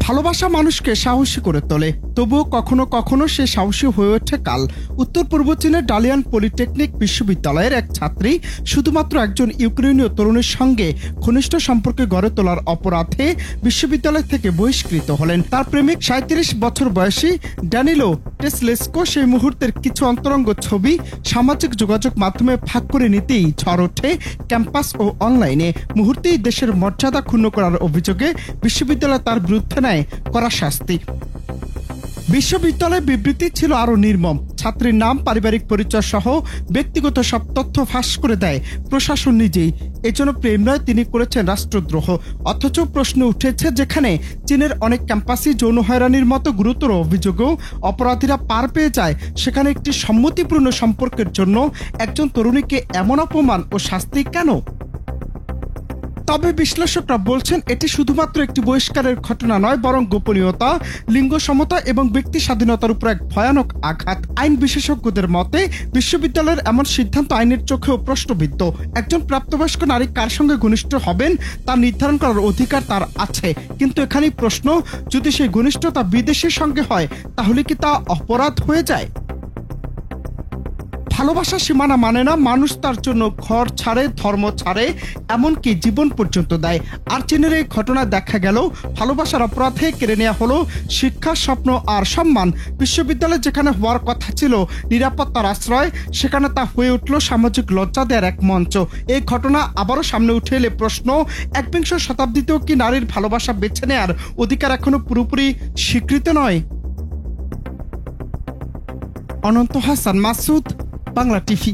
ভালোবাসা মানুষকে সাহসী করে তোলে, তবুও কখনো কখনো সে সাহসী হয়ে ওঠে কাল। উত্তর পূর্ব চীনের ডালিয়ান পলিটেকনিক বিশ্ববিদ্যালয়ের এক ছাত্রী শুধুমাত্র একজন ইউক্রেনীয় তরুণের সঙ্গে ঘনিষ্ঠ সম্পর্কে গড়ে তোলার অপরাধে বিশ্ববিদ্যালয় থেকে বহিষ্কৃত হলেন। তার প্রেমিক 37 বছর বয়সী ড্যানিলো টেসলেস্কো সেই মুহূর্তের কিছু অন্তরঙ্গ ছবি সামাজিক যোগাযোগ মাধ্যমে ভাগ করে নিতেই ঝড় ওঠে ক্যাম্পাস ও অনলাইনে। মুহূর্তেই দেশের মর্যাদা ক্ষুণ্ণ করার অভিযোগে বিশ্ববিদ্যালয় তার বিরুদ্ধে নেয় কড়া শাস্তি। বিশ্ববিদ্যালয়ের বিবৃতি ছিল আরো নির্মম। ছাত্রীর নাম, পারিবারিক পরিচয় সহ ব্যক্তিগত সব তথ্য ফাঁস করে দেয় প্রশাসন নিজেই। এজন্য প্রেম নয়, তিনি করেছেন রাষ্ট্রদ্রোহ। অথচ প্রশ্ন উঠেছে, যেখানে চীনের অনেক ক্যাম্পাসই যৌন হয়রানির মতো গুরুতর অভিযোগেও অপরাধীরা পার পেয়ে যায়, সেখানে একটি সম্মতিপূর্ণ সম্পর্কের জন্য একজন তরুণীকে এমন অপমান ও শাস্তি কেন? তবে বিশ্লেষকরা বলছেন, এটি শুধুমাত্র একটি বহিষ্কারের ঘটনা নয়, বরং গোপনীয়তা, লিঙ্গ সমতা এবং ব্যক্তি স্বাধীনতার উপর এক ভয়ানক আঘাত। আইন বিশেষজ্ঞদের মতে বিশ্ববিদ্যালয়ের এমন সিদ্ধান্ত আইনের চোখেও প্রশ্নবিদ্ধ। একজন প্রাপ্তবয়স্ক নারী কার সঙ্গে ঘনিষ্ঠ হবেন তা নির্ধারণ করার অধিকার তার আছে, কিন্তু এখানেই প্রশ্ন, যদি সেই ঘনিষ্ঠতা বিদেশির সঙ্গে হয় তাহলে কি তা অপরাধ হয়ে যায়? ভালোবাসা সীমানা মানে না, মানুষ তার জন্য ঘর ছাড়ে, ধর্ম ছাড়ে, এমনকি জীবন পর্যন্ত দেয়। আর চীনের এই ঘটনা দেখা গেল ভালোবাসার অপরাধে কেড়ে নেওয়া হলো শিক্ষা, স্বপ্ন আর সম্মান। বিশ্ববিদ্যালয় যেখানে হওয়ার কথা ছিল নিরাপত্তার আশ্রয়, সেখানে তা হয়ে উঠল সামাজিক লজ্জা দেওয়ার এক মঞ্চ। এই ঘটনা আবারও সামনে উঠে এলে প্রশ্ন, একবিংশ শতাব্দীতেও কি নারীর ভালোবাসা বেছে নেওয়ার অধিকার এখনো পুরোপুরি স্বীকৃত নয়? অনন্ত হাসান মাসুদ, বাংলা টিভি।